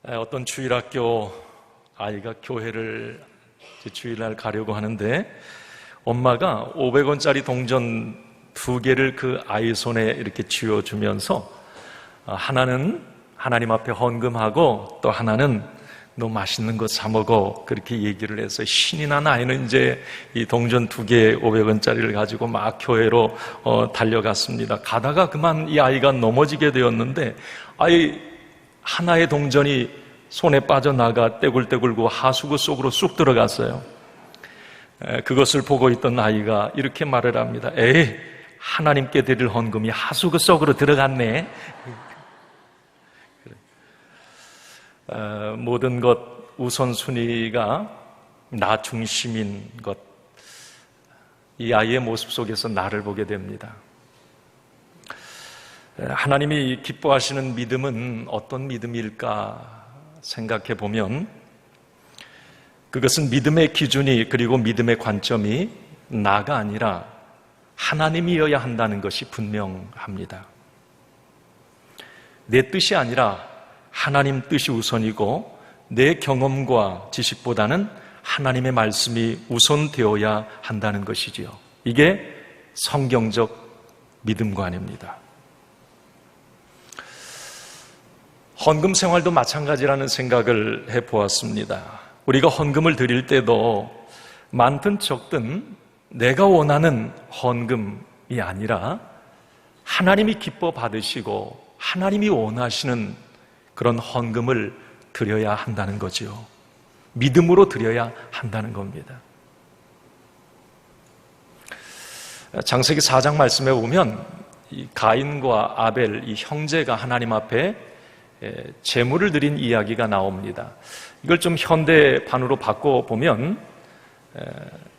어떤 주일학교 아이가 교회를 주일날 가려고 하는데 엄마가 500원짜리 동전 2개를 그 아이 손에 이렇게 쥐어주면서 하나는 하나님 앞에 헌금하고 또 하나는 너 맛있는 거 사 먹어, 그렇게 얘기를 해서 신이 난 아이는 이제 이 동전 2개 500원짜리를 가지고 막 교회로 달려갔습니다. 가다가 그만 이 아이가 넘어지게 되었는데 하나의 동전이 손에 빠져나가 떼굴떼굴고 하수구 속으로 쑥 들어갔어요. 그것을 보고 있던 아이가 이렇게 말을 합니다. 에이, 하나님께 드릴 헌금이 하수구 속으로 들어갔네. 모든 것 우선순위가 나 중심인 것, 이 아이의 모습 속에서 나를 보게 됩니다. 하나님이 기뻐하시는 믿음은 어떤 믿음일까 생각해 보면 그것은 믿음의 기준이, 그리고 믿음의 관점이 나가 아니라 하나님이어야 한다는 것이 분명합니다. 내 뜻이 아니라 하나님 뜻이 우선이고 내 경험과 지식보다는 하나님의 말씀이 우선되어야 한다는 것이지요. 이게 성경적 믿음관입니다. 헌금 생활도 마찬가지라는 생각을 해보았습니다. 우리가 헌금을 드릴 때도 많든 적든 내가 원하는 헌금이 아니라 하나님이 기뻐 받으시고 하나님이 원하시는 그런 헌금을 드려야 한다는 거죠. 믿음으로 드려야 한다는 겁니다. 창세기 4장 말씀에 보면 이 가인과 아벨, 이 형제가 하나님 앞에 제물을 드린 이야기가 나옵니다. 이걸 좀 현대판으로 바꿔보면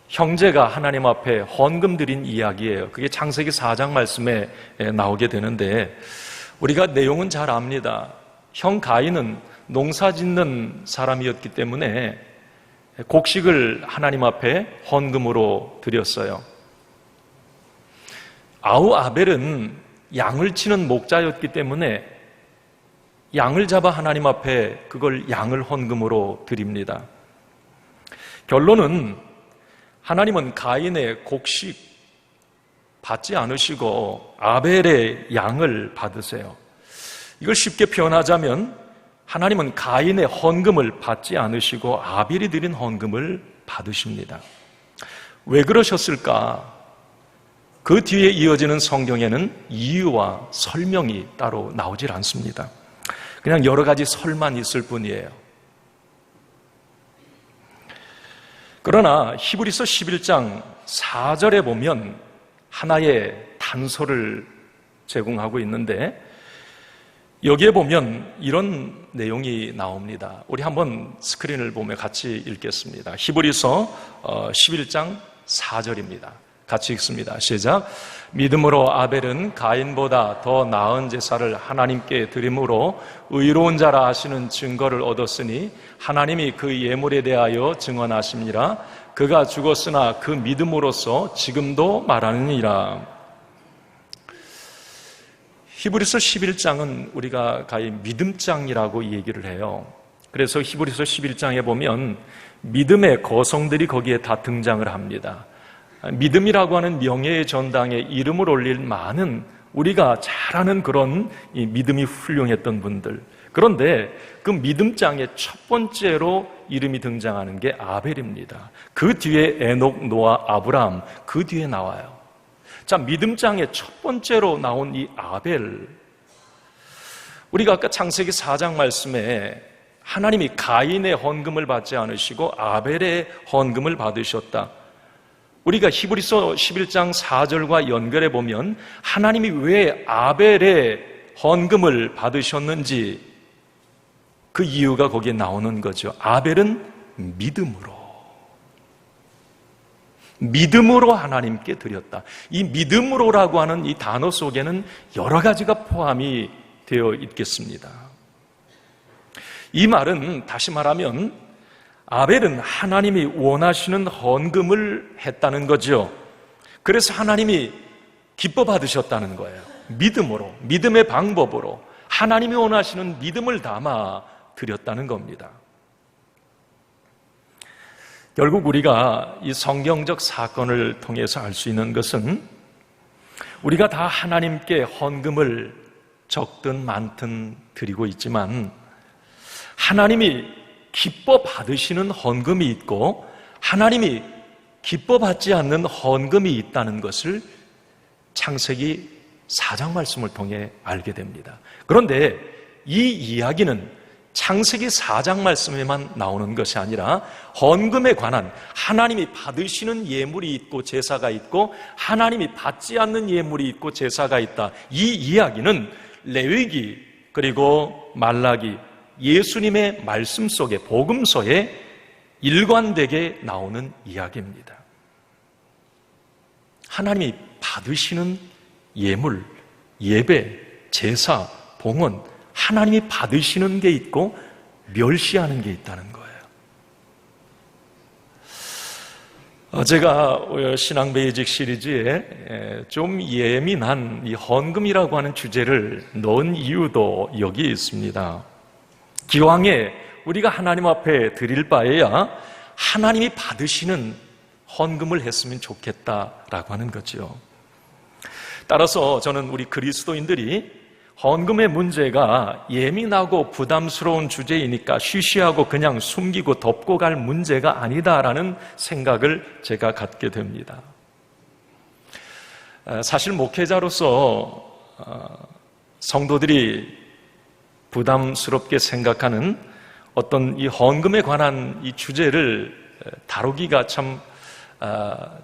형제가 하나님 앞에 헌금 드린 이야기예요. 그게 창세기 4장 말씀에 나오게 되는데 우리가 내용은 잘 압니다. 형 가인은 농사 짓는 사람이었기 때문에 곡식을 하나님 앞에 헌금으로 드렸어요. 아우 아벨은 양을 치는 목자였기 때문에 양을 잡아 하나님 앞에 그걸 양을 헌금으로 드립니다. 결론은 하나님은 가인의 곡식 받지 않으시고 아벨의 양을 받으세요. 이걸 쉽게 표현하자면 하나님은 가인의 헌금을 받지 않으시고 아벨이 드린 헌금을 받으십니다. 왜 그러셨을까? 그 뒤에 이어지는 성경에는 이유와 설명이 따로 나오질 않습니다. 그냥 여러 가지 설만 있을 뿐이에요. 그러나 히브리서 11장 4절에 보면 하나의 단서를 제공하고 있는데 여기에 보면 이런 내용이 나옵니다. 우리 한번 스크린을 보며 같이 읽겠습니다. 히브리서 11장 4절입니다. 같이 읽습니다. 시작. 믿음으로 아벨은 가인보다 더 나은 제사를 하나님께 드림으로 의로운 자라 하시는 증거를 얻었으니 하나님이 그 예물에 대하여 증언하심이라. 그가 죽었으나 그 믿음으로써 지금도 말하느니라. 히브리서 11장은 우리가 가히 믿음장이라고 얘기를 해요. 그래서 히브리서 11장에 보면 믿음의 거성들이 거기에 다 등장을 합니다. 믿음이라고 하는 명예의 전당에 이름을 올릴 많은 우리가 잘 아는 그런 이 믿음이 훌륭했던 분들. 그런데 그 믿음장의 첫 번째로 이름이 등장하는 게 아벨입니다. 그 뒤에 에녹, 노아, 아브라함, 그 뒤에 나와요. 자, 믿음장의 첫 번째로 나온 이 아벨. 우리가 아까 창세기 4장 말씀에 하나님이 가인의 헌금을 받지 않으시고 아벨의 헌금을 받으셨다. 우리가 히브리서 11장 4절과 연결해 보면 하나님이 왜 아벨의 헌금을 받으셨는지 그 이유가 거기에 나오는 거죠. 아벨은 믿음으로 하나님께 드렸다. 이 믿음으로라고 하는 이 단어 속에는 여러 가지가 포함이 되어 있겠습니다. 이 말은 다시 말하면 아벨은 하나님이 원하시는 헌금을 했다는 거죠. 그래서 하나님이 기뻐 받으셨다는 거예요. 믿음으로, 믿음의 방법으로 하나님이 원하시는 믿음을 담아 드렸다는 겁니다. 결국 우리가 이 성경적 사건을 통해서 알 수 있는 것은 우리가 다 하나님께 헌금을 적든 많든 드리고 있지만 하나님이 기뻐 받으시는 헌금이 있고 하나님이 기뻐 받지 않는 헌금이 있다는 것을 창세기 4장 말씀을 통해 알게 됩니다. 그런데 이 이야기는 창세기 4장 말씀에만 나오는 것이 아니라 헌금에 관한 하나님이 받으시는 예물이 있고 제사가 있고 하나님이 받지 않는 예물이 있고 제사가 있다. 이 이야기는 레위기 그리고 말라기 예수님의 말씀 속에 복음서에 일관되게 나오는 이야기입니다. 하나님이 받으시는 예물, 예배, 제사, 봉헌 하나님이 받으시는 게 있고 멸시하는 게 있다는 거예요. 제가 신앙 베이직 시리즈에 좀 예민한 이 헌금이라고 하는 주제를 넣은 이유도 여기에 있습니다. 기왕에 우리가 하나님 앞에 드릴 바에야 하나님이 받으시는 헌금을 했으면 좋겠다라고 하는 거죠. 따라서 저는 우리 그리스도인들이 헌금의 문제가 예민하고 부담스러운 주제이니까 쉬쉬하고 그냥 숨기고 덮고 갈 문제가 아니다라는 생각을 제가 갖게 됩니다. 사실 목회자로서 성도들이 부담스럽게 생각하는 어떤 이 헌금에 관한 이 주제를 다루기가 참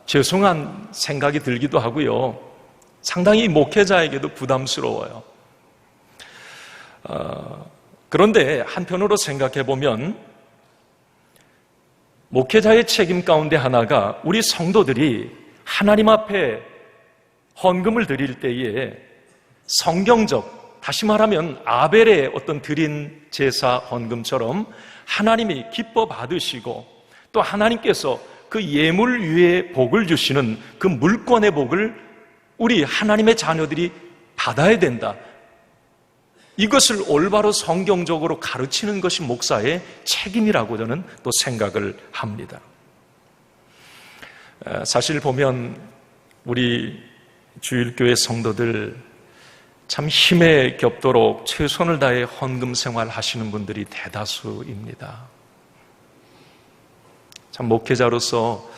죄송한 생각이 들기도 하고요. 상당히 목회자에게도 부담스러워요. 그런데 한편으로 생각해 보면 목회자의 책임 가운데 하나가 우리 성도들이 하나님 앞에 헌금을 드릴 때에 성경적, 다시 말하면 아벨의 어떤 드린 제사 헌금처럼 하나님이 기뻐 받으시고 또 하나님께서 그 예물 위에 복을 주시는 그 물권의 복을 우리 하나님의 자녀들이 받아야 된다. 이것을 올바로 성경적으로 가르치는 것이 목사의 책임이라고 저는 또 생각을 합니다. 사실 보면 우리 주일교회 성도들 참 힘에 겹도록 최선을 다해 헌금 생활 하시는 분들이 대다수입니다. 참 목회자로서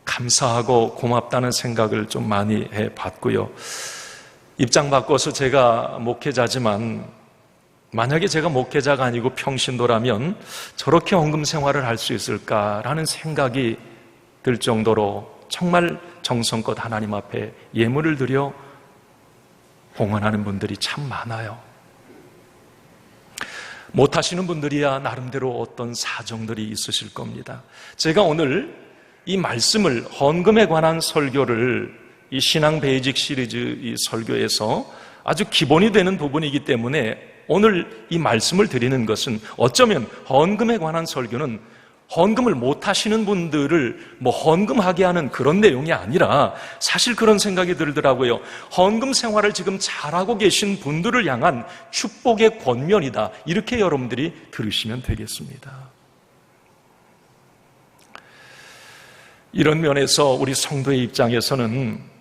감사하고 고맙다는 생각을 좀 많이 해봤고요. 입장 바꿔서 제가 목회자지만 만약에 제가 목회자가 아니고 평신도라면 저렇게 헌금 생활을 할 수 있을까라는 생각이 들 정도로 정말 정성껏 하나님 앞에 예물을 드려 봉헌하는 분들이 참 많아요. 못하시는 분들이야 나름대로 어떤 사정들이 있으실 겁니다. 제가 오늘 이 말씀을 헌금에 관한 설교를 이 신앙 베이직 시리즈 이 설교에서 아주 기본이 되는 부분이기 때문에 오늘 이 말씀을 드리는 것은 어쩌면 헌금에 관한 설교는 헌금을 못 하시는 분들을 헌금하게 하는 그런 내용이 아니라 사실 그런 생각이 들더라고요. 헌금 생활을 지금 잘하고 계신 분들을 향한 축복의 권면이다. 이렇게 여러분들이 들으시면 되겠습니다. 이런 면에서 우리 성도의 입장에서는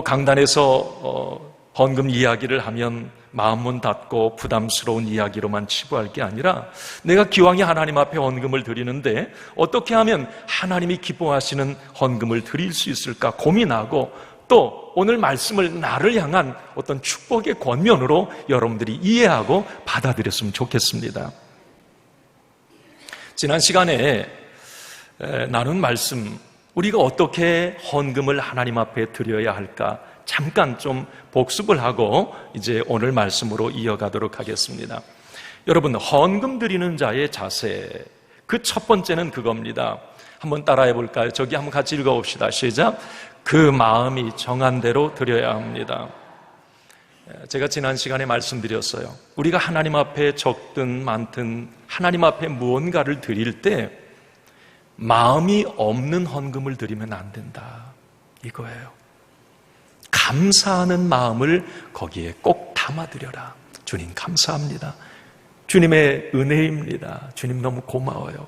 강단에서 헌금 이야기를 하면 마음문 닫고 부담스러운 이야기로만 치부할 게 아니라 내가 기왕에 하나님 앞에 헌금을 드리는데 어떻게 하면 하나님이 기뻐하시는 헌금을 드릴 수 있을까 고민하고 또 오늘 말씀을 나를 향한 어떤 축복의 권면으로 여러분들이 이해하고 받아들였으면 좋겠습니다. 지난 시간에 나눈 말씀, 우리가 어떻게 헌금을 하나님 앞에 드려야 할까 잠깐 좀 복습을 하고 이제 오늘 말씀으로 이어가도록 하겠습니다. 여러분, 헌금 드리는 자의 자세, 그 첫 번째는 그겁니다. 한번 따라해 볼까요? 저기 한번 같이 읽어봅시다. 시작. 그 마음이 정한 대로 드려야 합니다. 제가 지난 시간에 말씀드렸어요. 우리가 하나님 앞에 적든 많든 하나님 앞에 무언가를 드릴 때 마음이 없는 헌금을 드리면 안 된다. 이거예요. 감사하는 마음을 거기에 꼭 담아드려라. 주님 감사합니다. 주님의 은혜입니다. 주님 너무 고마워요.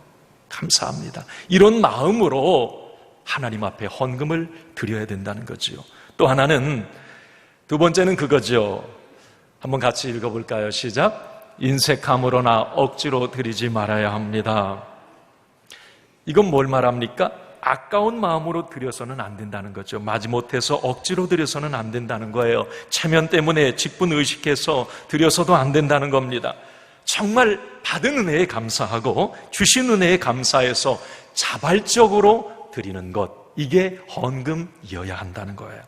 감사합니다. 이런 마음으로 하나님 앞에 헌금을 드려야 된다는 거지요. 또 하나는, 두 번째는 그거죠. 한번 같이 읽어볼까요? 시작. 인색함으로나 억지로 드리지 말아야 합니다. 이건 뭘 말합니까? 아까운 마음으로 드려서는 안 된다는 거죠. 마지못해서 억지로 드려서는 안 된다는 거예요. 체면 때문에 직분 의식해서 드려서도 안 된다는 겁니다. 정말 받은 은혜에 감사하고 주신 은혜에 감사해서 자발적으로 드리는 것, 이게 헌금이어야 한다는 거예요.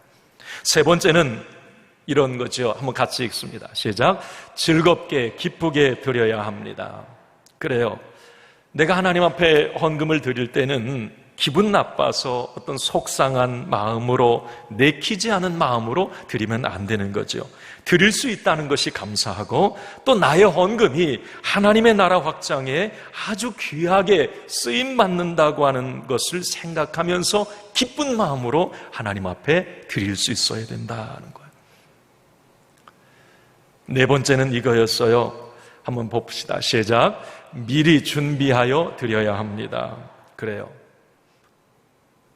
세 번째는 이런 거죠. 한번 같이 읽습니다. 시작. 즐겁게 기쁘게 드려야 합니다. 그래요. 내가 하나님 앞에 헌금을 드릴 때는 기분 나빠서 어떤 속상한 마음으로, 내키지 않은 마음으로 드리면 안 되는 거죠. 드릴 수 있다는 것이 감사하고, 또 나의 헌금이 하나님의 나라 확장에 아주 귀하게 쓰임받는다고 하는 것을 생각하면서 기쁜 마음으로 하나님 앞에 드릴 수 있어야 된다는 거예요. 네 번째는 이거였어요. 한번 봅시다. 시작. 미리 준비하여 드려야 합니다. 그래요.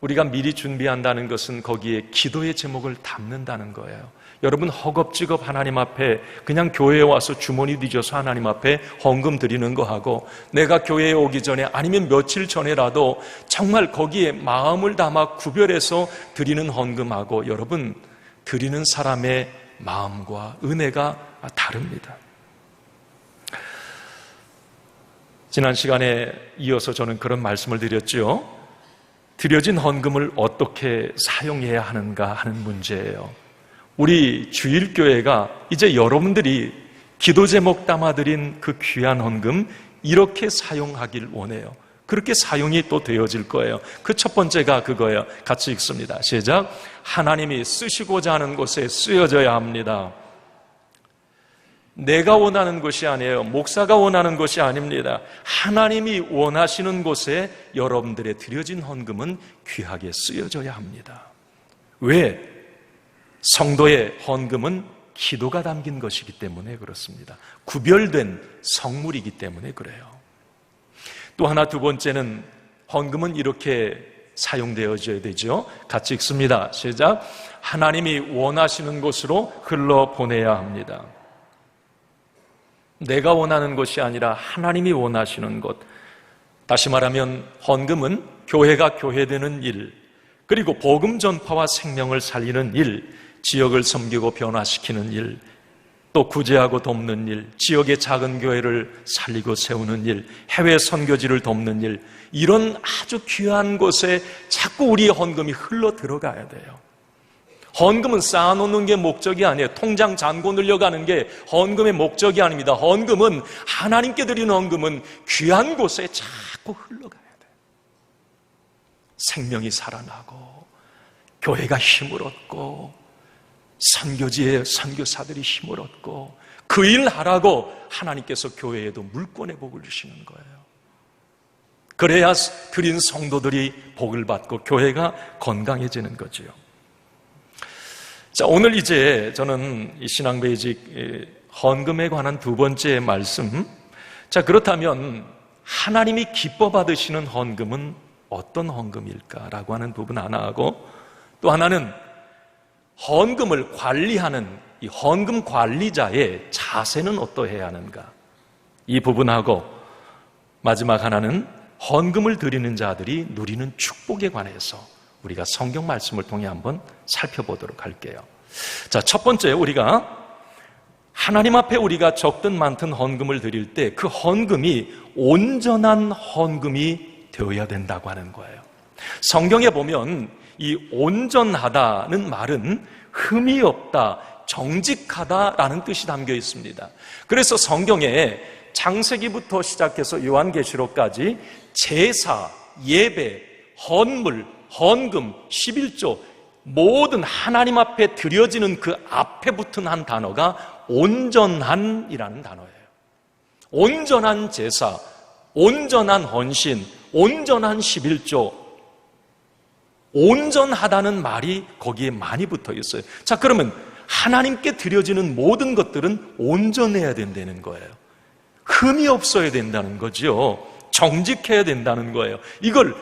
우리가 미리 준비한다는 것은 거기에 기도의 제목을 담는다는 거예요. 여러분, 허겁지겁 하나님 앞에 그냥 교회에 와서 주머니 뒤져서 하나님 앞에 헌금 드리는 거하고, 내가 교회에 오기 전에 아니면 며칠 전에라도 정말 거기에 마음을 담아 구별해서 드리는 헌금하고, 여러분, 드리는 사람의 마음과 은혜가 다릅니다. 지난 시간에 이어서 저는 그런 말씀을 드렸죠. 드려진 헌금을 어떻게 사용해야 하는가 하는 문제예요. 우리 주일교회가 이제 여러분들이 기도 제목 담아드린 그 귀한 헌금 이렇게 사용하길 원해요. 그렇게 사용이 또 되어질 거예요. 그 첫 번째가 그거예요. 같이 읽습니다. 시작. 하나님이 쓰시고자 하는 곳에 쓰여져야 합니다. 내가 원하는 것이 아니에요. 목사가 원하는 것이 아닙니다. 하나님이 원하시는 곳에 여러분들의 드려진 헌금은 귀하게 쓰여져야 합니다. 왜? 성도의 헌금은 기도가 담긴 것이기 때문에 그렇습니다. 구별된 성물이기 때문에 그래요. 또 하나, 두 번째는 헌금은 이렇게 사용되어져야 되죠. 같이 읽습니다. 시작. 하나님이 원하시는 곳으로 흘러보내야 합니다. 내가 원하는 것이 아니라 하나님이 원하시는 것. 다시 말하면 헌금은 교회가 교회되는 일, 그리고 복음 전파와 생명을 살리는 일, 지역을 섬기고 변화시키는 일, 또 구제하고 돕는 일, 지역의 작은 교회를 살리고 세우는 일, 해외 선교지를 돕는 일, 이런 아주 귀한 곳에 자꾸 우리의 헌금이 흘러 들어가야 돼요. 헌금은 쌓아놓는 게 목적이 아니에요. 통장 잔고 늘려가는 게 헌금의 목적이 아닙니다. 헌금은, 하나님께 드리는 헌금은 귀한 곳에 자꾸 흘러가야 돼요. 생명이 살아나고, 교회가 힘을 얻고, 선교지에 선교사들이 힘을 얻고, 그 일 하라고 하나님께서 교회에도 물권의 복을 주시는 거예요. 그래야 드린 성도들이 복을 받고 교회가 건강해지는 거지요. 자, 오늘 이제 저는 이 신앙베이직 헌금에 관한 두 번째 말씀. 자, 그렇다면 하나님이 기뻐 받으시는 헌금은 어떤 헌금일까라고 하는 부분 하나 하고, 또 하나는 헌금을 관리하는 이 헌금 관리자의 자세는 어떠해야 하는가, 이 부분하고, 마지막 하나는 헌금을 드리는 자들이 누리는 축복에 관해서 우리가 성경 말씀을 통해 한번 살펴보도록 할게요. 자, 첫 번째, 우리가 하나님 앞에 우리가 적든 많든 헌금을 드릴 때 그 헌금이 온전한 헌금이 되어야 된다고 하는 거예요. 성경에 보면 이 온전하다는 말은 흠이 없다, 정직하다라는 뜻이 담겨 있습니다. 그래서 성경에 창세기부터 시작해서 요한계시록까지 제사, 예배, 헌물, 헌금, 11조, 모든 하나님 앞에 드려지는 그 앞에 붙은 한 단어가 온전한이라는 단어예요. 온전한 제사, 온전한 헌신, 온전한 11조, 온전하다는 말이 거기에 많이 붙어 있어요. 자, 그러면 하나님께 드려지는 모든 것들은 온전해야 된다는 거예요. 흠이 없어야 된다는 거죠. 정직해야 된다는 거예요. 이걸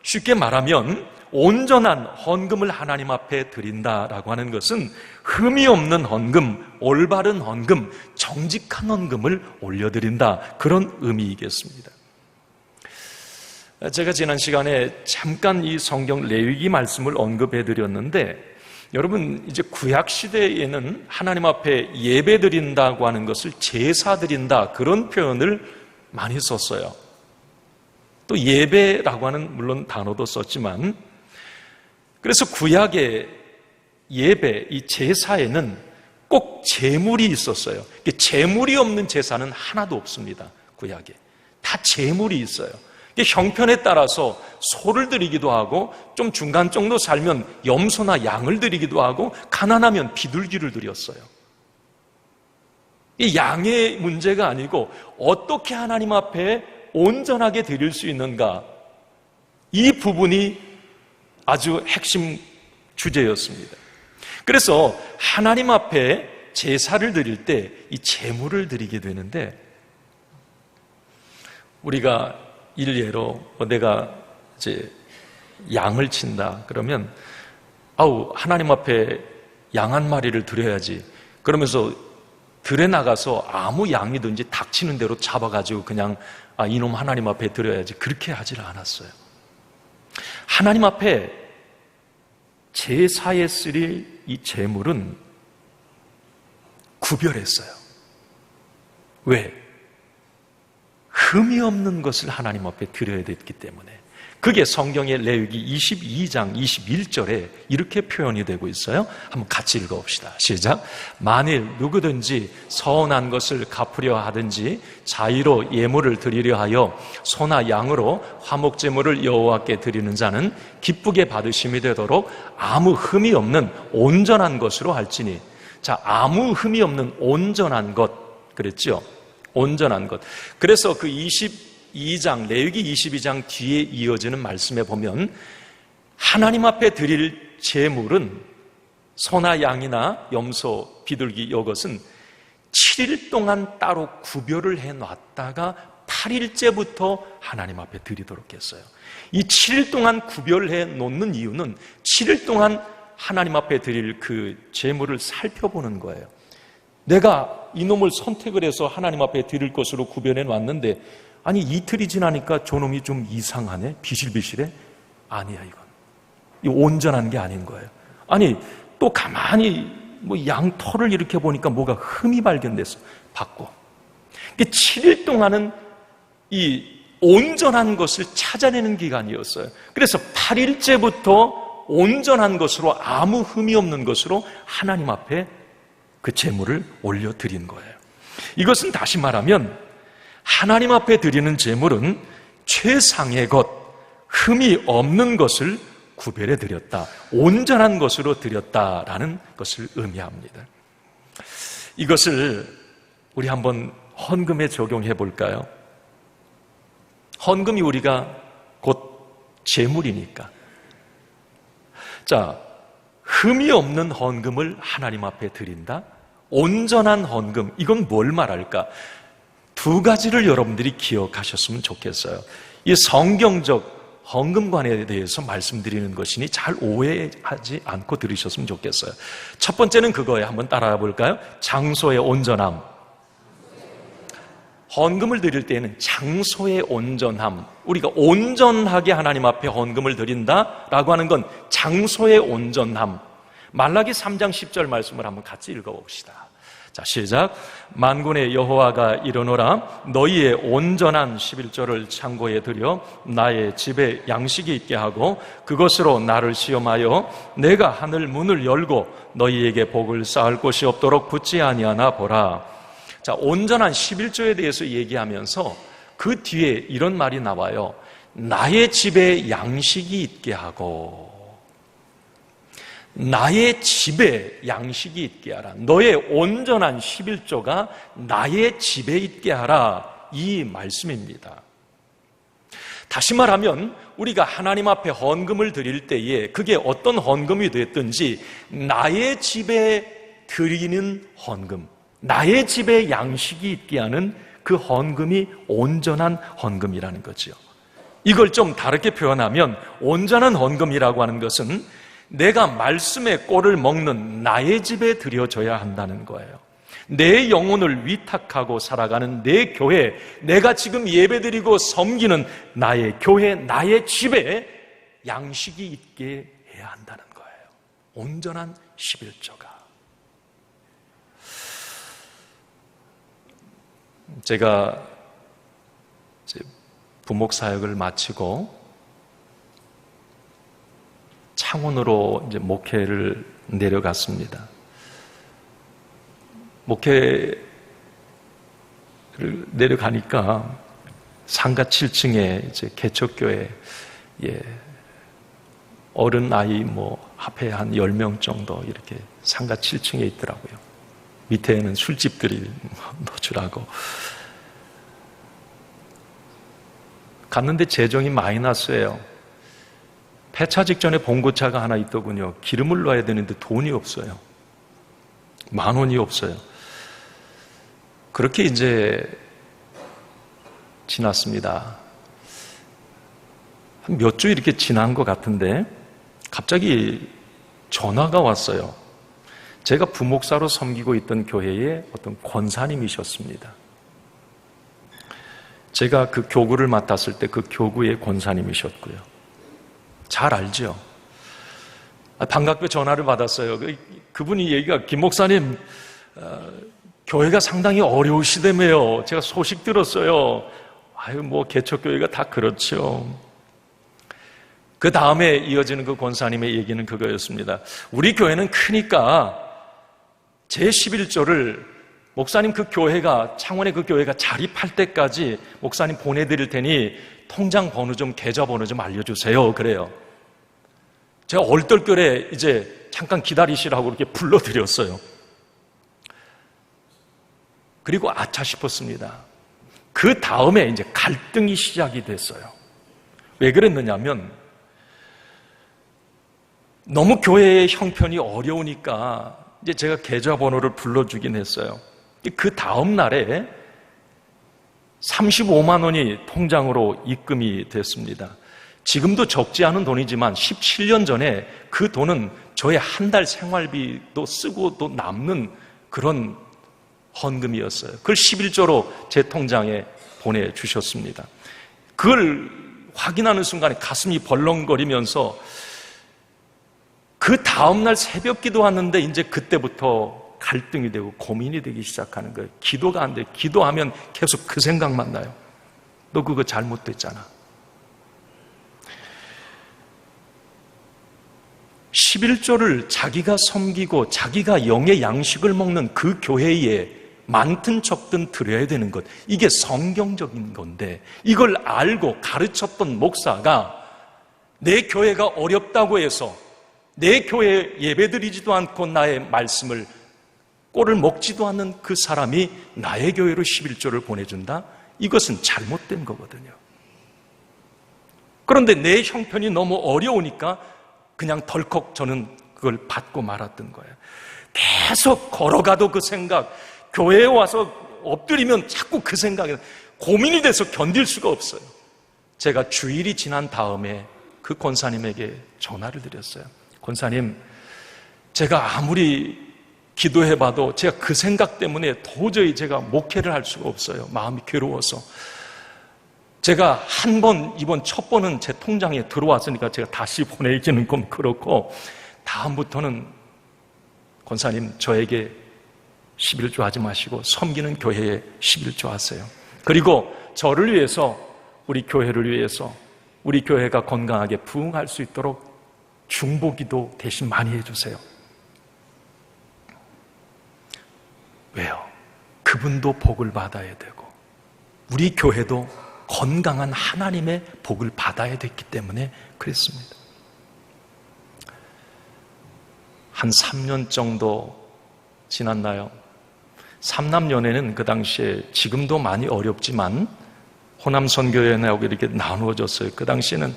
쉽게 말하면 온전한 헌금을 하나님 앞에 드린다라고 하는 것은 흠이 없는 헌금, 올바른 헌금, 정직한 헌금을 올려드린다, 그런 의미이겠습니다. 제가 지난 시간에 잠깐 이 성경 레위기 말씀을 언급해 드렸는데, 여러분 이제 구약 시대에는 하나님 앞에 예배 드린다고 하는 것을 제사 드린다, 그런 표현을 많이 썼어요. 또 예배라고 하는 물론 단어도 썼지만, 그래서 구약의 예배, 이 제사에는 꼭 제물이 있었어요. 제물이 없는 제사는 하나도 없습니다. 구약에 다 제물이 있어요. 형편에 따라서 소를 드리기도 하고, 좀 중간 정도 살면 염소나 양을 드리기도 하고, 가난하면 비둘기를 드렸어요. 이 양의 문제가 아니고 어떻게 하나님 앞에 온전하게 드릴 수 있는가, 이 부분이 아주 핵심 주제였습니다. 그래서 하나님 앞에 제사를 드릴 때 이 제물을 드리게 되는데, 우리가 일례로 내가 이제 양을 친다 그러면 하나님 앞에 양 한 마리를 드려야지 그러면서 들에 나가서 아무 양이든지 닥치는 대로 잡아가지고 그냥 이놈 하나님 앞에 드려야지, 그렇게 하질 않았어요. 하나님 앞에 제사에 쓰릴 이 제물은 구별했어요. 왜? 흠이 없는 것을 하나님 앞에 드려야 됐기 때문에. 그게 성경의 레위기 22장 21절에 이렇게 표현이 되고 있어요. 한번 같이 읽어봅시다. 시작. 만일 누구든지 서운한 것을 갚으려 하든지 자의로 예물을 드리려 하여 소나 양으로 화목제물을 여호와께 드리는 자는 기쁘게 받으심이 되도록 아무 흠이 없는 온전한 것으로 할지니. 자, 아무 흠이 없는 온전한 것 그랬죠? 온전한 것. 그래서 그 22장, 레위기 22장 뒤에 이어지는 말씀에 보면 하나님 앞에 드릴 제물은 소나 양이나 염소, 비둘기, 이것은 7일 동안 따로 구별을 해놨다가 8일째부터 하나님 앞에 드리도록 했어요. 이 7일 동안 구별해 놓는 이유는 7일 동안 하나님 앞에 드릴 그 제물을 살펴보는 거예요. 내가 이놈을 선택을 해서 하나님 앞에 드릴 것으로 구별해 놨는데, 아니 이틀이 지나니까 저놈이 좀 이상하네, 비실비실해. 아니야, 이건 온전한 게 아닌 거예요. 아니 또 가만히 양 털을 이렇게 보니까 뭐가 흠이 발견됐어. 바꿔. 7일 동안은 이 온전한 것을 찾아내는 기간이었어요. 그래서 8일째부터 온전한 것으로, 아무 흠이 없는 것으로 하나님 앞에 그 제물을 올려드린 거예요. 이것은 다시 말하면 하나님 앞에 드리는 제물은 최상의 것, 흠이 없는 것을 구별해 드렸다, 온전한 것으로 드렸다라는 것을 의미합니다. 이것을 우리 한번 헌금에 적용해 볼까요? 헌금이 우리가 곧 제물이니까. 자, 흠이 없는 헌금을 하나님 앞에 드린다? 온전한 헌금, 이건 뭘 말할까? 두 가지를 여러분들이 기억하셨으면 좋겠어요. 이 성경적 헌금관에 대해서 말씀드리는 것이니 잘 오해하지 않고 들으셨으면 좋겠어요. 첫 번째는 그거예요. 한번 따라가 볼까요? 장소의 온전함. 헌금을 드릴 때에는 장소의 온전함, 우리가 온전하게 하나님 앞에 헌금을 드린다라고 하는 건 장소의 온전함. 말라기 3장 10절 말씀을 한번 같이 읽어봅시다. 자, 시작. 만군의 여호와가 이르노라, 너희의 온전한 11조를 창고에 들여 나의 집에 양식이 있게 하고 그것으로 나를 시험하여 내가 하늘 문을 열고 너희에게 복을 쌓을 곳이 없도록 붙지 아니하나 보라. 자, 온전한 11조에 대해서 얘기하면서 그 뒤에 이런 말이 나와요. 나의 집에 양식이 있게 하고, 나의 집에 양식이 있게 하라. 너의 온전한 11조가 나의 집에 있게 하라. 이 말씀입니다. 다시 말하면 우리가 하나님 앞에 헌금을 드릴 때에 그게 어떤 헌금이 됐든지 나의 집에 드리는 헌금, 나의 집에 양식이 있게 하는 그 헌금이 온전한 헌금이라는 거죠. 이걸 좀 다르게 표현하면 온전한 헌금이라고 하는 것은 내가 말씀의 꼴을 먹는 나의 집에 드려져야 한다는 거예요. 내 영혼을 위탁하고 살아가는 내 교회, 내가 지금 예배드리고 섬기는 나의 교회, 나의 집에 양식이 있게 해야 한다는 거예요. 온전한 11조가. 제가 부목 사역을 마치고 창원으로 이제 목회를 내려갔습니다. 목회를 내려가니까 상가 7층에 이제 개척교회 어른 아이 합해 한 10명 정도 이렇게 상가 7층에 있더라고요. 밑에는 술집들이 노출하고. 갔는데 재정이 마이너스예요. 폐차 직전에 봉고차가 하나 있더군요. 기름을 넣어야 되는데 돈이 없어요. 10,000원이 없어요. 그렇게 이제 지났습니다. 한 몇 주 이렇게 지난 것 같은데 갑자기 전화가 왔어요. 제가 부목사로 섬기고 있던 교회의 어떤 권사님이셨습니다. 제가 그 교구를 맡았을 때 그 교구의 권사님이셨고요. 잘 알죠? 반갑게 전화를 받았어요. 그분이 얘기가 김 목사님 교회가 상당히 어려우시다며요. 제가 소식 들었어요. 개척교회가 다 그렇죠. 그 다음에 이어지는 그 권사님의 얘기는 그거였습니다. 우리 교회는 크니까 제11조를 목사님 그 교회가 창원의 그 교회가 자립할 때까지 목사님 보내드릴 테니 통장 번호 좀 계좌 번호 좀 알려주세요. 그래요. 제가 얼떨결에 이제 잠깐 기다리시라고 이렇게 불러드렸어요. 그리고 아차 싶었습니다. 그 다음에 이제 갈등이 시작이 됐어요. 왜 그랬느냐면 너무 교회의 형편이 어려우니까 이제 제가 계좌번호를 불러주긴 했어요. 그 다음 날에 35만 원이 통장으로 입금이 됐습니다. 지금도 적지 않은 돈이지만 17년 전에 그 돈은 저의 한 달 생활비도 쓰고 또 남는 그런 헌금이었어요. 그걸 11조로 제 통장에 보내주셨습니다. 그걸 확인하는 순간에 가슴이 벌렁거리면서 그 다음날 새벽 기도하는데 이제 그때부터 갈등이 되고 고민이 되기 시작하는 거예요. 기도가 안 돼. 기도하면 계속 그 생각만 나요. 너 그거 잘못됐잖아. 11조를 자기가 섬기고 자기가 영의 양식을 먹는 그 교회에 많든 적든 드려야 되는 것, 이게 성경적인 건데 이걸 알고 가르쳤던 목사가 내 교회가 어렵다고 해서 내 교회에 예배드리지도 않고 나의 말씀을 꼴을 먹지도 않는 그 사람이 나의 교회로 11조를 보내준다? 이것은 잘못된 거거든요. 그런데 내 형편이 너무 어려우니까 그냥 덜컥 저는 그걸 받고 말았던 거예요. 계속 걸어가도 그 생각, 교회에 와서 엎드리면 자꾸 그 생각이 고민이 돼서 견딜 수가 없어요. 제가 주일이 지난 다음에 그 권사님에게 전화를 드렸어요. 권사님, 제가 아무리 기도해봐도 제가 그 생각 때문에 도저히 제가 목회를 할 수가 없어요. 마음이 괴로워서. 제가 한 번, 이번 첫 번은 제 통장에 들어왔으니까 제가 다시 보내기는 좀 그렇고 다음부터는 권사님 저에게 11조 하지 마시고 섬기는 교회에 11조 하세요. 그리고 저를 위해서, 우리 교회를 위해서 우리 교회가 건강하게 부흥할 수 있도록 중보기도 대신 많이 해주세요. 왜요? 그분도 복을 받아야 되고 우리 교회도 건강한 하나님의 복을 받아야 됐기 때문에 그랬습니다. 한 3년 정도 지났나요? 삼남연애는 그 당시에 지금도 많이 어렵지만 호남선교연회하고 이렇게 나누어졌어요. 그 당시에는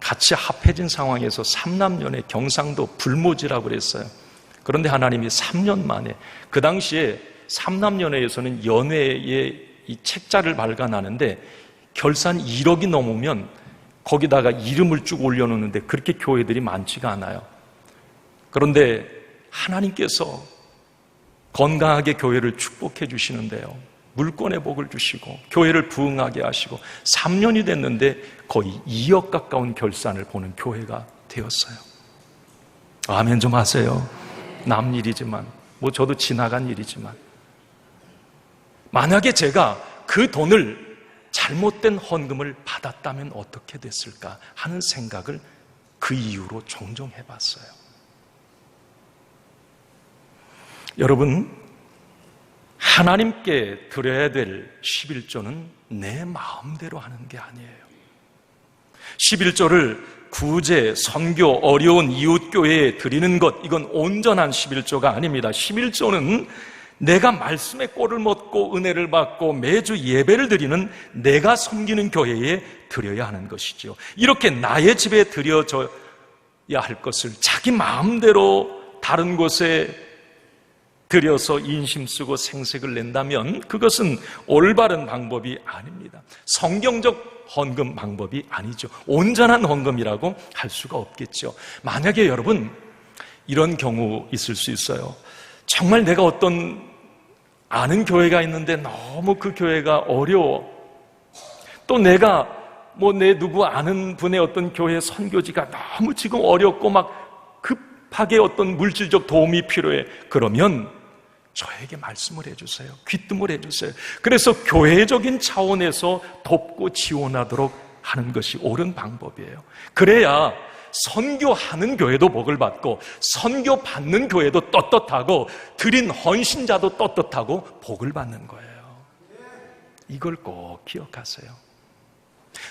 같이 합해진 상황에서 삼남연애 경상도 불모지라고 그랬어요. 그런데 하나님이 3년 만에, 그 당시에 삼남연애에서는 연애의 이 책자를 발간하는데 결산 1억이 넘으면 거기다가 이름을 쭉 올려놓는데 그렇게 교회들이 많지가 않아요. 그런데 하나님께서 건강하게 교회를 축복해 주시는데요, 물권의 복을 주시고 교회를 부흥하게 하시고 3년이 됐는데 거의 2억 가까운 결산을 보는 교회가 되었어요. 아멘 좀 하세요. 남 일이지만, 저도 지나간 일이지만, 만약에 제가 그 돈을 잘못된 헌금을 받았다면 어떻게 됐을까 하는 생각을 그 이후로 종종 해봤어요. 여러분, 하나님께 드려야 될 11조는 내 마음대로 하는 게 아니에요. 11조를 구제, 선교, 어려운 이웃교회에 드리는 것, 이건 온전한 11조가 아닙니다. 11조는 내가 말씀의 꼴을 먹고 은혜를 받고 매주 예배를 드리는 내가 섬기는 교회에 드려야 하는 것이죠. 이렇게 나의 집에 드려져야 할 것을 자기 마음대로 다른 곳에 드려서 인심 쓰고 생색을 낸다면 그것은 올바른 방법이 아닙니다. 성경적 헌금 방법이 아니죠. 온전한 헌금이라고 할 수가 없겠죠. 만약에 여러분 이런 경우 있을 수 있어요. 정말 내가 어떤 아는 교회가 있는데 너무 그 교회가 어려워. 또 내가 내 누구 아는 분의 어떤 교회 선교지가 너무 지금 어렵고 막 급하게 어떤 물질적 도움이 필요해. 그러면 저에게 말씀을 해주세요. 귀뜸을 해주세요. 그래서 교회적인 차원에서 돕고 지원하도록 하는 것이 옳은 방법이에요. 그래야 선교하는 교회도 복을 받고 선교받는 교회도 떳떳하고 드린 헌신자도 떳떳하고 복을 받는 거예요. 이걸 꼭 기억하세요.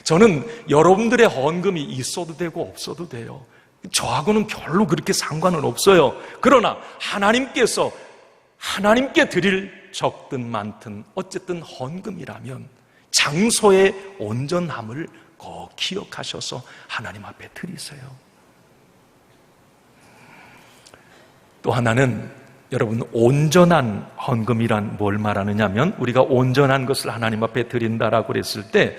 저는 여러분들의 헌금이 있어도 되고 없어도 돼요. 저하고는 별로 그렇게 상관은 없어요. 그러나 하나님께 드릴 적든 많든 어쨌든 헌금이라면 장소의 온전함을 꼭 기억하셔서 하나님 앞에 드리세요. 또 하나는 여러분, 온전한 헌금이란 뭘 말하느냐면 우리가 온전한 것을 하나님 앞에 드린다라고 그랬을 때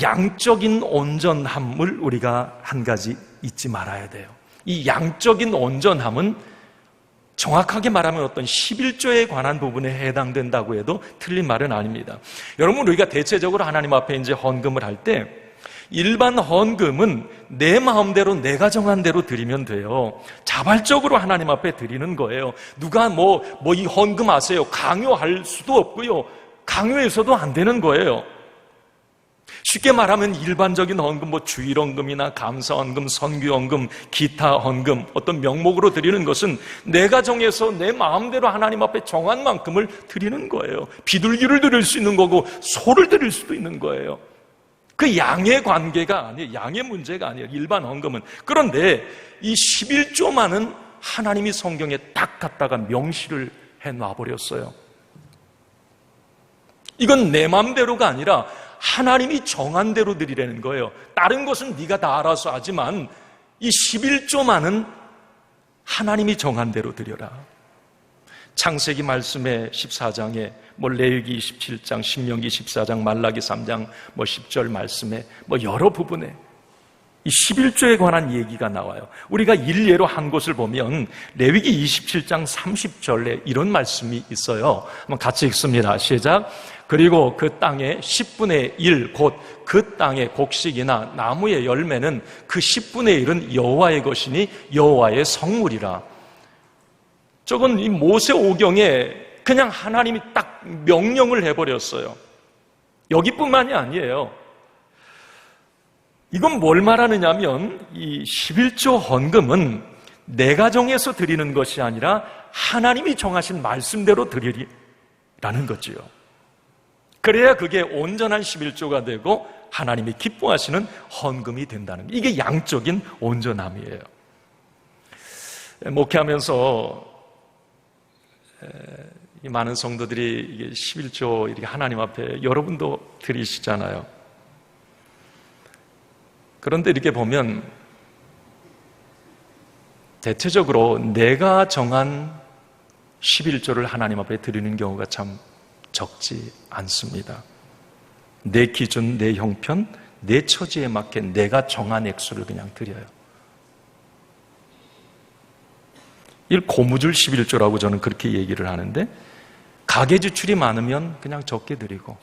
양적인 온전함을 우리가 한 가지 잊지 말아야 돼요. 이 양적인 온전함은 정확하게 말하면 어떤 11조에 관한 부분에 해당된다고 해도 틀린 말은 아닙니다. 여러분, 우리가 대체적으로 하나님 앞에 이제 헌금을 할 때 일반 헌금은 내 마음대로 내가 정한 대로 드리면 돼요. 자발적으로 하나님 앞에 드리는 거예요. 누가 이 헌금 하세요 강요할 수도 없고요. 강요해서도 안 되는 거예요. 쉽게 말하면 일반적인 헌금, 주일 헌금이나 감사 헌금, 선교 헌금, 기타 헌금, 어떤 명목으로 드리는 것은 내가 정해서 내 마음대로 하나님 앞에 정한 만큼을 드리는 거예요. 비둘기를 드릴 수 있는 거고 소를 드릴 수도 있는 거예요. 그 양의 관계가 아니에요. 양의 문제가 아니에요. 일반 헌금은. 그런데 이 11조만은 하나님이 성경에 딱 갖다가 명시를 해놔버렸어요. 이건 내 마음대로가 아니라 하나님이 정한 대로 드리라는 거예요. 다른 것은 네가 다 알아서 하지만 이 11조만은 하나님이 정한 대로 드려라. 창세기 말씀에 14장에 레위기 27장, 신명기 14장, 말라기 3장 10절 말씀에 여러 부분에 이 11조에 관한 얘기가 나와요. 우리가 일례로 한 곳을 보면 레위기 27장 30절에 이런 말씀이 있어요. 한번 같이 읽습니다. 시작. 그리고 그 땅의 10분의 1 곧 그 땅의 곡식이나 나무의 열매는 그 10분의 1은 여호와의 것이니 여호와의 성물이라. 저건 이 모세 오경에 그냥 하나님이 딱 명령을 해버렸어요. 여기뿐만이 아니에요. 이건 뭘 말하느냐면 이 11조 헌금은 내가 정해서 드리는 것이 아니라 하나님이 정하신 말씀대로 드리라는 거지요. 그래야 그게 온전한 11조가 되고 하나님이 기뻐하시는 헌금이 된다는 거예요. 이게 양적인 온전함이에요. 목회하면서 이 많은 성도들이 이게 11조 이렇게 하나님 앞에 여러분도 드리시잖아요. 그런데 이렇게 보면 대체적으로 내가 정한 11조를 하나님 앞에 드리는 경우가 참 적지 않습니다. 내 기준, 내 형편, 내 처지에 맞게 내가 정한 액수를 그냥 드려요. 이 고무줄 11조라고 저는 그렇게 얘기를 하는데, 가계지출이 많으면 그냥 적게 드리고,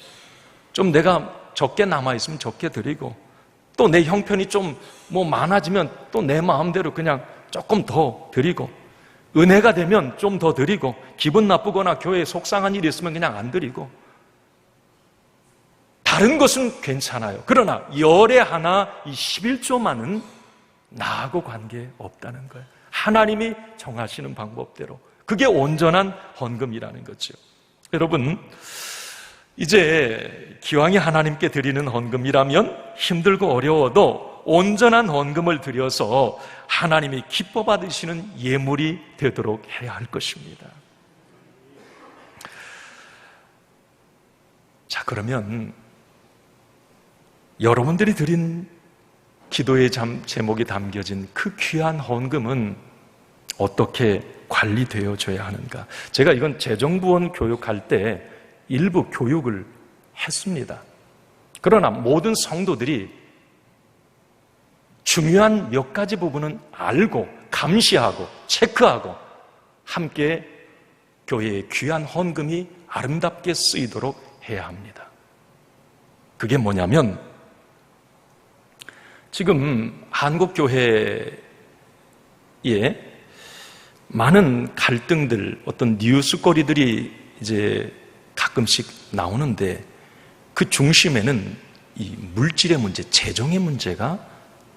좀 내가 적게 남아있으면 적게 드리고, 또 내 형편이 좀 많아지면 또 내 마음대로 그냥 조금 더 드리고, 은혜가 되면 좀 더 드리고, 기분 나쁘거나 교회에 속상한 일이 있으면 그냥 안 드리고, 다른 것은 괜찮아요. 그러나 열에 하나 이 11조만은 나하고 관계없다는 거예요. 하나님이 정하시는 방법대로. 그게 온전한 헌금이라는 거죠. 여러분, 이제 기왕이 하나님께 드리는 헌금이라면 힘들고 어려워도 온전한 헌금을 드려서 하나님이 기뻐 받으시는 예물이 되도록 해야 할 것입니다. 자, 그러면 여러분들이 드린 기도의 제목이 담겨진 그 귀한 헌금은 어떻게 관리되어져야 하는가? 제가 이건 재정부원 교육할 때 일부 교육을 했습니다. 그러나 모든 성도들이 중요한 몇 가지 부분은 알고 감시하고 체크하고 함께 교회의 귀한 헌금이 아름답게 쓰이도록 해야 합니다. 그게 뭐냐면, 지금 한국교회에 많은 갈등들, 어떤 뉴스거리들이 이제 가끔씩 나오는데, 그 중심에는 이 물질의 문제, 재정의 문제가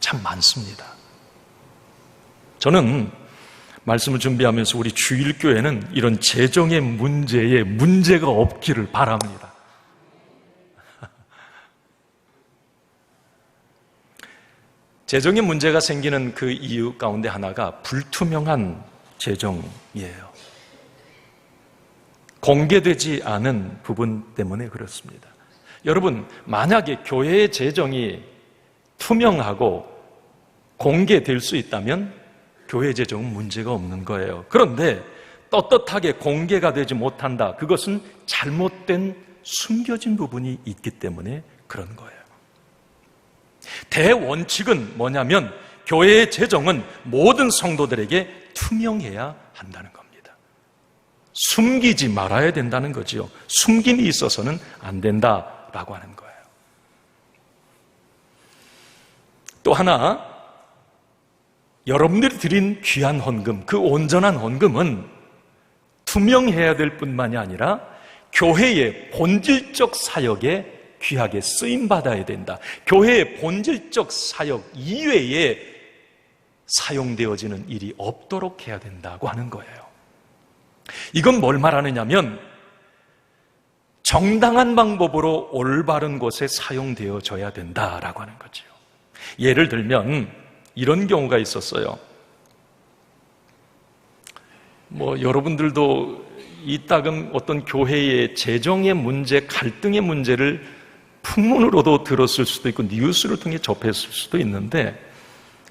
참 많습니다. 저는 말씀을 준비하면서 우리 주일교회는 이런 재정의 문제에 문제가 없기를 바랍니다. 재정의 문제가 생기는 그 이유 가운데 하나가 불투명한 재정이에요. 공개되지 않은 부분 때문에 그렇습니다. 여러분, 만약에 교회의 재정이 투명하고 공개될 수 있다면 교회 재정은 문제가 없는 거예요. 그런데 떳떳하게 공개가 되지 못한다. 그것은 잘못된 숨겨진 부분이 있기 때문에 그런 거예요. 대원칙은 뭐냐면 교회의 재정은 모든 성도들에게 투명해야 한다는 겁니다. 숨기지 말아야 된다는 거지요. 숨김이 있어서는 안 된다라고 하는 거예요. 또 하나, 여러분들이 드린 귀한 헌금, 그 온전한 헌금은 투명해야 될 뿐만이 아니라 교회의 본질적 사역에 귀하게 쓰임받아야 된다. 교회의 본질적 사역 이외에 사용되어지는 일이 없도록 해야 된다고 하는 거예요. 이건 뭘 말하느냐면 정당한 방법으로 올바른 곳에 사용되어져야 된다라고 하는 거죠. 예를 들면 이런 경우가 있었어요. 여러분들도 이따금 어떤 교회의 재정의 문제, 갈등의 문제를 풍문으로도 들었을 수도 있고 뉴스를 통해 접했을 수도 있는데,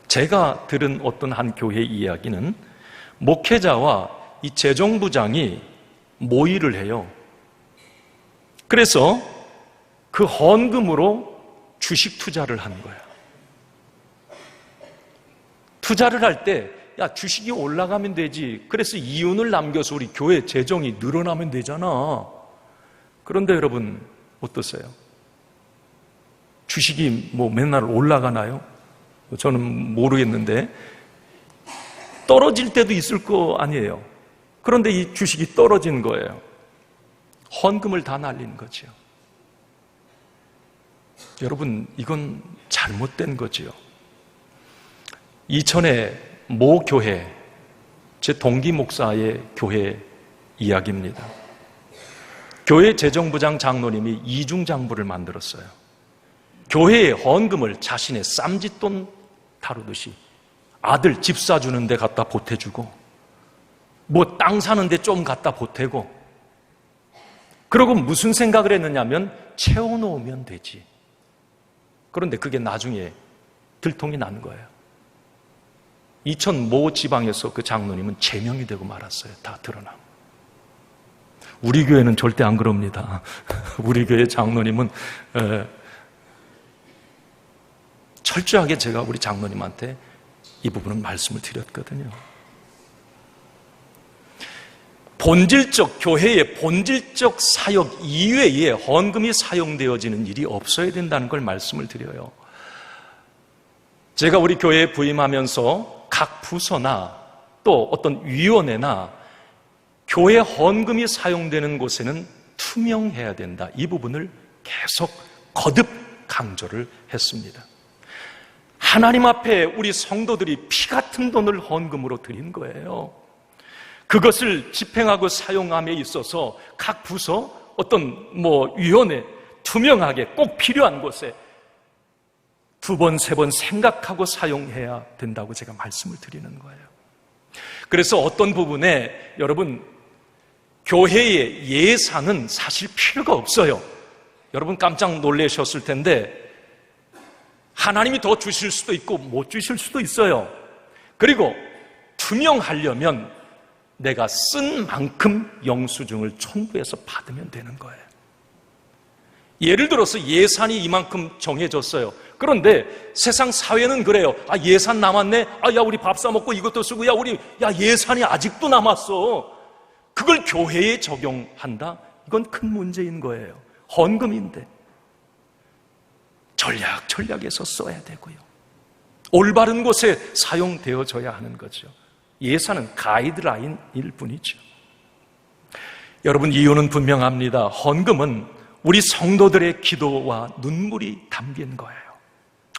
제가 들은 어떤 한 교회 이야기는 목회자와 이 재정부장이 모의를 해요. 그래서 그 헌금으로 주식 투자를 한 거야. 투자를 할 때, 야, 주식이 올라가면 되지. 그래서 이윤을 남겨서 우리 교회 재정이 늘어나면 되잖아. 그런데 여러분, 어떠세요? 주식이 맨날 올라가나요? 저는 모르겠는데 떨어질 때도 있을 거 아니에요. 그런데 이 주식이 떨어진 거예요. 헌금을 다 날린 거죠. 여러분, 이건 잘못된 거지요. 이천의 모 교회, 제 동기 목사의 교회 이야기입니다. 교회 재정부장 장로님이 이중장부를 만들었어요. 교회의 헌금을 자신의 쌈짓돈 다루듯이 아들 집 사주는 데 갖다 보태주고, 땅 사는 데 좀 갖다 보태고, 그리고 무슨 생각을 했느냐면 채워놓으면 되지. 그런데 그게 나중에 들통이 난 거예요. 이천 모 지방에서 그 장로님은 제명이 되고 말았어요. 다 드러나고. 우리 교회는 절대 안 그럽니다. 우리 교회 장로님은 철저하게 제가 우리 장로님한테 이 부분은 말씀을 드렸거든요. 교회의 본질적 사역 이외에 헌금이 사용되어지는 일이 없어야 된다는 걸 말씀을 드려요. 제가 우리 교회에 부임하면서 각 부서나 또 어떤 위원회나 교회 헌금이 사용되는 곳에는 투명해야 된다. 이 부분을 계속 거듭 강조를 했습니다. 하나님 앞에 우리 성도들이 피 같은 돈을 헌금으로 드린 거예요. 그것을 집행하고 사용함에 있어서 각 부서 어떤 위원회 투명하게 꼭 필요한 곳에 2번, 3번 생각하고 사용해야 된다고 제가 말씀을 드리는 거예요. 그래서 어떤 부분에 여러분 교회의 예산은 사실 필요가 없어요. 여러분 깜짝 놀라셨을 텐데 하나님이 더 주실 수도 있고 못 주실 수도 있어요. 그리고 투명하려면 내가 쓴 만큼 영수증을 첨부해서 받으면 되는 거예요. 예를 들어서 예산이 이만큼 정해졌어요. 그런데 세상 사회는 그래요. 예산 남았네. 야 우리 밥 사 먹고 이것도 쓰고 예산이 아직도 남았어. 그걸 교회에 적용한다? 이건 큰 문제인 거예요. 헌금인데 전략해서 써야 되고요. 올바른 곳에 사용되어져야 하는 거죠. 예산은 가이드라인일 뿐이죠. 여러분 이유는 분명합니다. 헌금은 우리 성도들의 기도와 눈물이 담긴 거예요.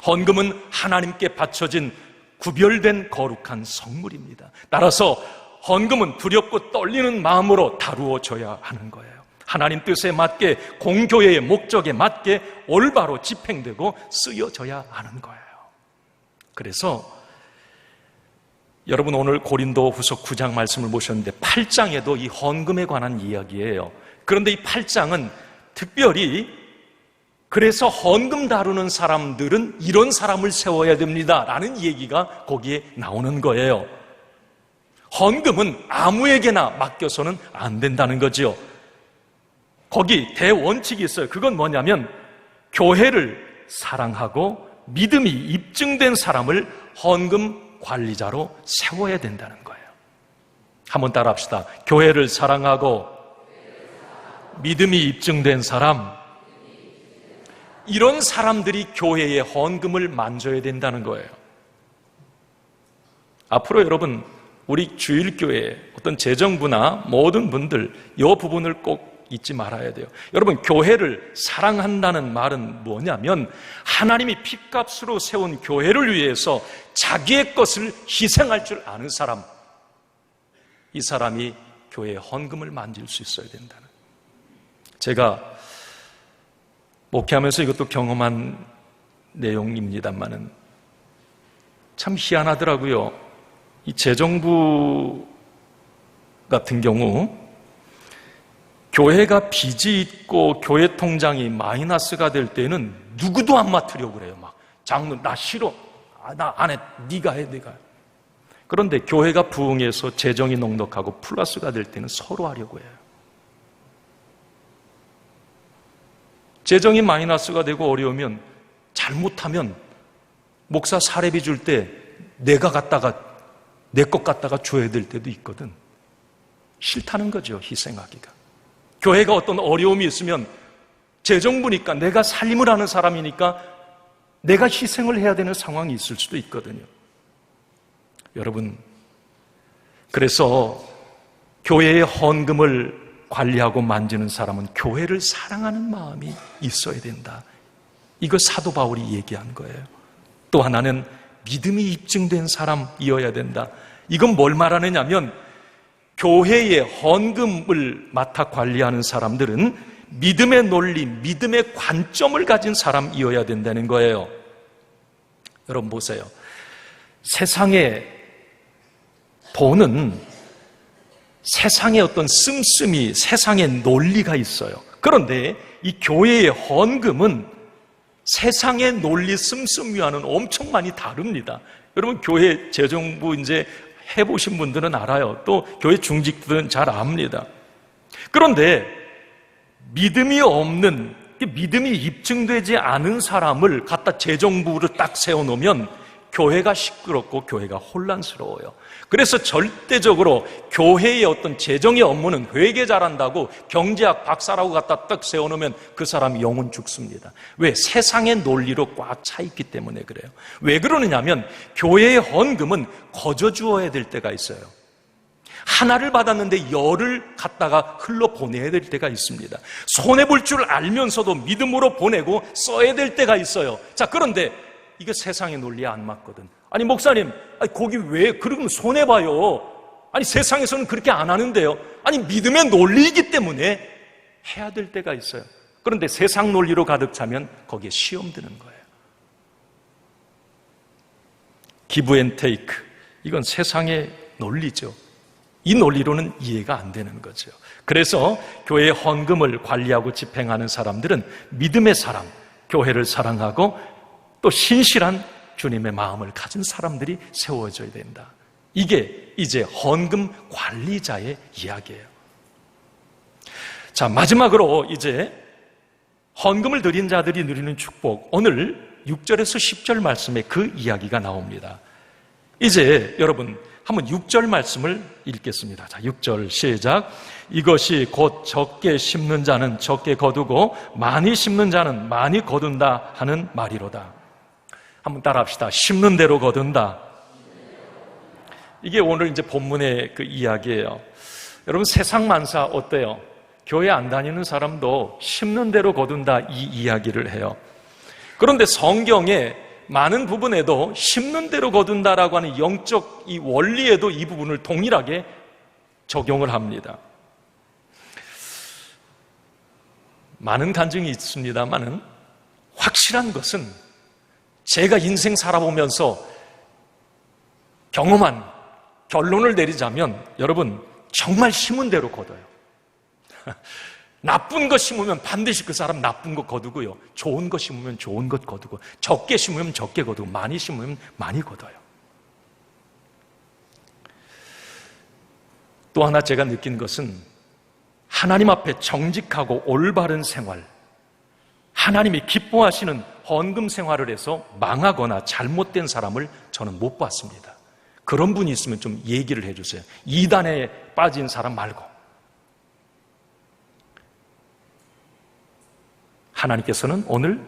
헌금은 하나님께 바쳐진 구별된 거룩한 성물입니다. 따라서 헌금은 두렵고 떨리는 마음으로 다루어져야 하는 거예요. 하나님 뜻에 맞게 공교회의 목적에 맞게 올바로 집행되고 쓰여져야 하는 거예요. 그래서 여러분 오늘 고린도 후서 9장 말씀을 보셨는데 8장에도 이 헌금에 관한 이야기예요. 그런데 이 8장은 특별히 그래서 헌금 다루는 사람들은 이런 사람을 세워야 됩니다 라는 얘기가 거기에 나오는 거예요. 헌금은 아무에게나 맡겨서는 안 된다는 거죠. 거기 대원칙이 있어요. 그건 뭐냐면 교회를 사랑하고 믿음이 입증된 사람을 헌금 관리자로 세워야 된다는 거예요. 한번 따라 합시다. 교회를 사랑하고 믿음이 입증된 사람, 이런 사람들이 교회의 헌금을 만져야 된다는 거예요. 앞으로 여러분 우리 주일교회 어떤 재정부나 모든 분들 이 부분을 꼭 잊지 말아야 돼요. 여러분 교회를 사랑한다는 말은 뭐냐면 하나님이 핏값으로 세운 교회를 위해서 자기의 것을 희생할 줄 아는 사람, 이 사람이 교회의 헌금을 만질 수 있어야 된다는. 제가 목회하면서 이것도 경험한 내용입니다만은 참 희한하더라고요. 이 재정부 같은 경우 교회가 빚이 있고 교회 통장이 마이너스가 될 때는 누구도 안 맡으려고 그래요. 막 장로 나 싫어. 나 안 해. 네가 해. 네가. 그런데 교회가 부흥해서 재정이 넉넉하고 플러스가 될 때는 서로 하려고 해요. 재정이 마이너스가 되고 어려우면 잘못하면 목사 사례비 줄 때 내가 갖다가 내 것 갖다가 줘야 될 때도 있거든. 싫다는 거죠. 희생하기가. 교회가 어떤 어려움이 있으면 재정부니까 내가 살림을 하는 사람이니까 내가 희생을 해야 되는 상황이 있을 수도 있거든요. 여러분, 그래서 교회의 헌금을 관리하고 만지는 사람은 교회를 사랑하는 마음이 있어야 된다. 이거 사도 바울이 얘기한 거예요. 또 하나는 믿음이 입증된 사람이어야 된다. 이건 뭘 말하느냐면 교회의 헌금을 맡아 관리하는 사람들은 믿음의 논리, 믿음의 관점을 가진 사람이어야 된다는 거예요. 여러분 보세요. 세상에 돈은 세상에 어떤 씀씀이, 세상에 논리가 있어요. 그런데 이 교회의 헌금은 세상의 논리 씀씀이와는 엄청 많이 다릅니다. 여러분 교회 재정부 이제 해보신 분들은 알아요. 또 교회 중직들은 잘 압니다. 그런데 믿음이 없는, 믿음이 입증되지 않은 사람을 갖다 재정부로 딱 세워놓으면 교회가 시끄럽고 교회가 혼란스러워요. 그래서 절대적으로 교회의 어떤 재정의 업무는 회계 잘한다고 경제학 박사라고 갖다 딱 세워놓으면 그 사람이 영혼 죽습니다. 왜? 세상의 논리로 꽉 차 있기 때문에 그래요. 왜 그러느냐면 교회의 헌금은 거저 주어야 될 때가 있어요. 하나를 받았는데 열을 갖다가 흘러보내야 될 때가 있습니다. 손해볼 줄 알면서도 믿음으로 보내고 써야 될 때가 있어요. 자, 그런데 이게 세상의 논리에 안 맞거든. 아니 목사님, 거기 왜 그러면 손해봐요? 아니 세상에서는 그렇게 안 하는데요. 아니 믿음의 논리이기 때문에 해야 될 때가 있어요. 그런데 세상 논리로 가득 차면 거기에 시험 드는 거예요. 기브 앤 테이크, 이건 세상의 논리죠. 이 논리로는 이해가 안 되는 거죠. 그래서 교회의 헌금을 관리하고 집행하는 사람들은 믿음의 사람, 교회를 사랑하고 또 신실한 주님의 마음을 가진 사람들이 세워져야 된다. 이게 이제 헌금 관리자의 이야기예요. 자, 마지막으로 이제 헌금을 드린 자들이 누리는 축복, 오늘 6절에서 10절 말씀에 그 이야기가 나옵니다. 이제 여러분 한번 6절 말씀을 읽겠습니다. 자, 6절 시작. 이것이 곧 적게 심는 자는 적게 거두고 많이 심는 자는 많이 거둔다 하는 말이로다. 한번 따라합시다. 심는 대로 거둔다. 이게 오늘 이제 본문의 그 이야기예요. 여러분 세상 만사 어때요? 교회 안 다니는 사람도 심는 대로 거둔다 이 이야기를 해요. 그런데 성경에 많은 부분에도 심는 대로 거둔다라고 하는 영적 이 원리에도 이 부분을 동일하게 적용을 합니다. 많은 간증이 있습니다만은 확실한 것은 제가 인생 살아보면서 경험한 결론을 내리자면 여러분 정말 심은 대로 거둬요. 나쁜 거 심으면 반드시 그 사람 나쁜 거 거두고요. 좋은 거 심으면 좋은 것 거두고, 적게 심으면 적게 거두고, 많이 심으면 많이 거둬요. 또 하나 제가 느낀 것은 하나님 앞에 정직하고 올바른 생활, 하나님이 기뻐하시는 헌금 생활을 해서 망하거나 잘못된 사람을 저는 못 봤습니다. 그런 분이 있으면 좀 얘기를 해주세요. 이단에 빠진 사람 말고. 하나님께서는 오늘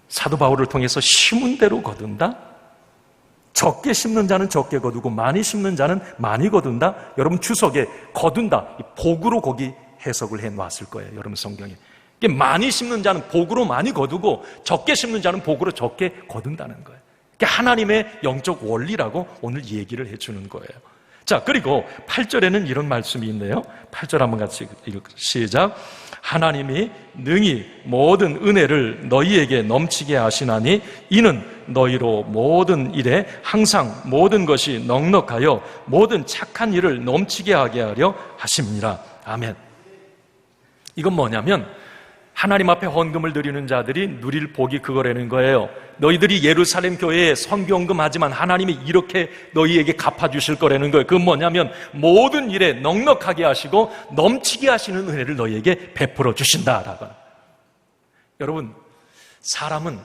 사도 바울을 통해서 심은 대로 거둔다. 적게 심는 자는 적게 거두고 많이 심는 자는 많이 거둔다. 여러분 주석에 거둔다, 복으로 거기 해석을 해놨을 거예요. 여러분 성경에. 많이 심는 자는 복으로 많이 거두고 적게 심는 자는 복으로 적게 거둔다는 거예요. 이게 하나님의 영적 원리라고 오늘 얘기를 해주는 거예요. 자, 그리고 8절에는 이런 말씀이 있네요. 8절 한번 같이 시작. 하나님이 능히 모든 은혜를 너희에게 넘치게 하시나니 이는 너희로 모든 일에 항상 모든 것이 넉넉하여 모든 착한 일을 넘치게 하게 하려 하심이니라. 아멘. 이건 뭐냐면 하나님 앞에 헌금을 드리는 자들이 누릴 복이 그거라는 거예요. 너희들이 예루살렘 교회에 선교헌금 하지만 하나님이 이렇게 너희에게 갚아주실 거라는 거예요. 그건 뭐냐면 모든 일에 넉넉하게 하시고 넘치게 하시는 은혜를 너희에게 베풀어 주신다라고. 여러분, 사람은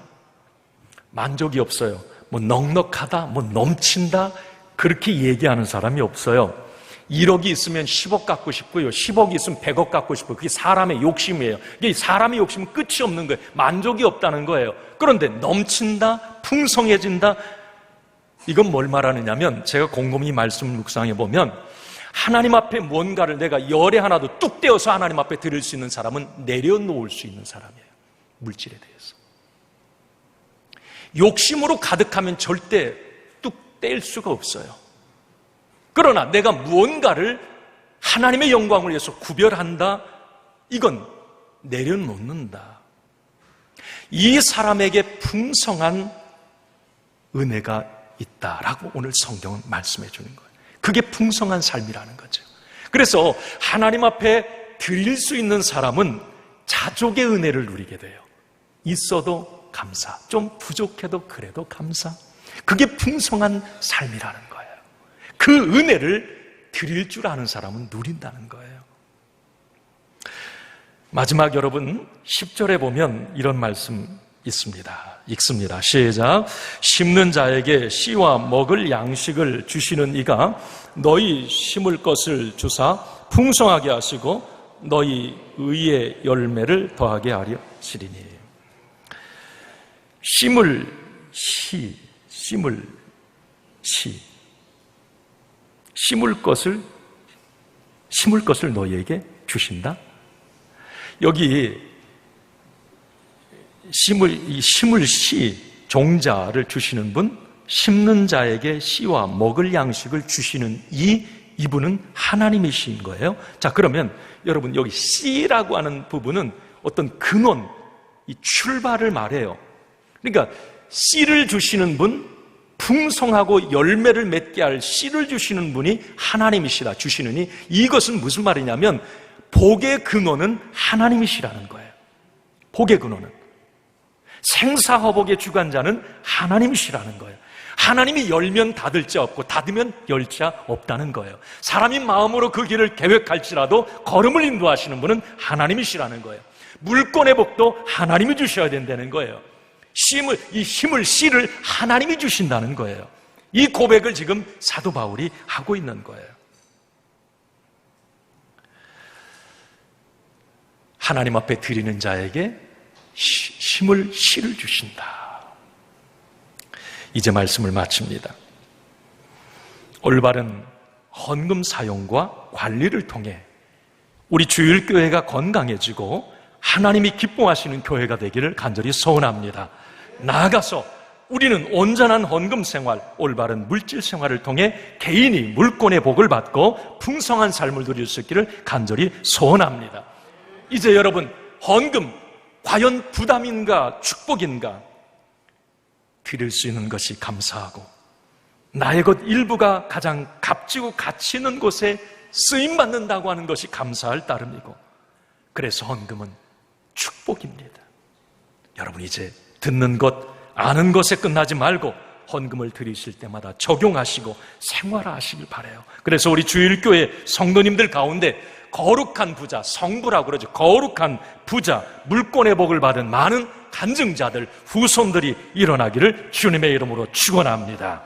만족이 없어요. 뭐 넉넉하다, 뭐 넘친다 그렇게 얘기하는 사람이 없어요. 1억이 있으면 10억 갖고 싶고요. 10억이 있으면 100억 갖고 싶고요. 그게 사람의 욕심이에요. 이게 사람의 욕심은 끝이 없는 거예요. 만족이 없다는 거예요. 그런데 넘친다, 풍성해진다, 이건 뭘 말하느냐면 제가 곰곰이 말씀을 묵상해 보면 하나님 앞에 뭔가를 내가 열에 하나도 뚝 떼어서 하나님 앞에 드릴 수 있는 사람은 내려놓을 수 있는 사람이에요. 물질에 대해서. 욕심으로 가득하면 절대 뚝 뗄 수가 없어요. 그러나 내가 무언가를 하나님의 영광을 위해서 구별한다, 이건 내려놓는다. 이 사람에게 풍성한 은혜가 있다라고 오늘 성경은 말씀해 주는 거예요. 그게 풍성한 삶이라는 거죠. 그래서 하나님 앞에 드릴 수 있는 사람은 자족의 은혜를 누리게 돼요. 있어도 감사, 좀 부족해도 그래도 감사. 그게 풍성한 삶이라는 거예요. 그 은혜를 드릴 줄 아는 사람은 누린다는 거예요. 마지막 여러분 10절에 보면 이런 말씀 있습니다. 읽습니다. 시작. 심는 자에게 씨와 먹을 양식을 주시는 이가 너희 심을 것을 주사 풍성하게 하시고 너희 의의 열매를 더하게 하려 하시리니. 심을 것을 너희에게 주신다. 여기 심을 씨, 종자를 주시는 분, 심는 자에게 씨와 먹을 양식을 주시는 이분은 하나님이신 거예요. 자, 그러면 여러분 여기 씨라고 하는 부분은 어떤 근원, 이 출발을 말해요. 그러니까 씨를 주시는 분, 풍성하고 열매를 맺게 할 씨를 주시는 분이 하나님이시라 주시느니, 이것은 무슨 말이냐면 복의 근원은 하나님이시라는 거예요. 복의 근원은, 생사화복의 주관자는 하나님이시라는 거예요. 하나님이 열면 닫을 자 없고 닫으면 열 자 없다는 거예요. 사람이 마음으로 그 길을 계획할지라도 걸음을 인도하시는 분은 하나님이시라는 거예요. 물권의 복도 하나님이 주셔야 된다는 거예요. 이 힘을, 씨를 하나님이 주신다는 거예요. 이 고백을 지금 사도 바울이 하고 있는 거예요. 하나님 앞에 드리는 자에게 힘을, 씨를 주신다. 이제 말씀을 마칩니다. 올바른 헌금 사용과 관리를 통해 우리 주일교회가 건강해지고 하나님이 기뻐하시는 교회가 되기를 간절히 소원합니다. 나아가서 우리는 온전한 헌금 생활, 올바른 물질 생활을 통해 개인이 물권의 복을 받고 풍성한 삶을 누릴 수 있기를 간절히 소원합니다. 이제 여러분, 헌금 과연 부담인가 축복인가? 드릴 수 있는 것이 감사하고 나의 것 일부가 가장 값지고 가치 있는 곳에 쓰임받는다고 하는 것이 감사할 따름이고, 그래서 헌금은 축복입니다. 여러분, 이제 듣는 것, 아는 것에 끝나지 말고 헌금을 드리실 때마다 적용하시고 생활하시길 바라요. 그래서 우리 주일교회 성도님들 가운데 거룩한 부자, 성부라고 그러죠. 거룩한 부자, 물권의 복을 받은 많은 간증자들, 후손들이 일어나기를 주님의 이름으로 축원합니다.